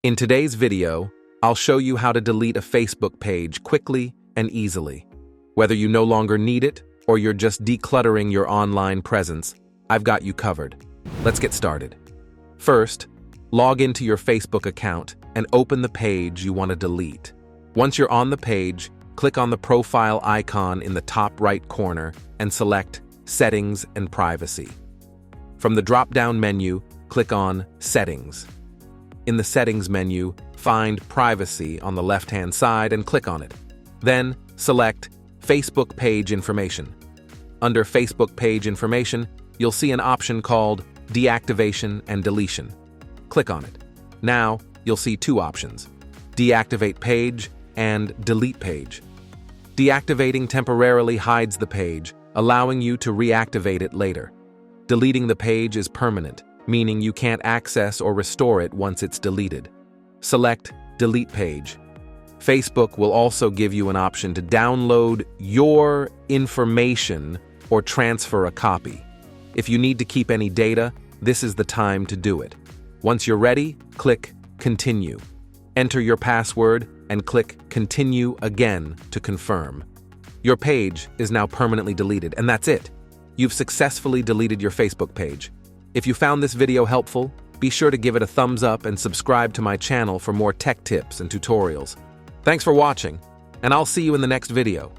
In today's video, I'll show you how to delete a Facebook page quickly and easily. Whether you no longer need it or you're just decluttering your online presence, I've got you covered. Let's get started. First, log into your Facebook account and open the page you want to delete. Once you're on the page, click on the profile icon in the top right corner and select Settings and Privacy. From the drop-down menu, click on Settings. In the Settings menu, find Privacy on the left-hand side and click on it. Then, select Facebook Page Information. Under Facebook Page Information, you'll see an option called Deactivation and Deletion. Click on it. Now, you'll see two options: Deactivate Page and Delete Page. Deactivating temporarily hides the page, allowing you to reactivate it later. Deleting the page is permanent, meaning you can't access or restore it once it's deleted. Select Delete Page. Facebook will also give you an option to download your information or transfer a copy. If you need to keep any data, this is the time to do it. Once you're ready, click Continue. Enter your password and click Continue again to confirm. Your page is now permanently deleted, and that's it. You've successfully deleted your Facebook page. If you found this video helpful, be sure to give it a thumbs up and subscribe to my channel for more tech tips and tutorials. Thanks for watching, and I'll see you in the next video.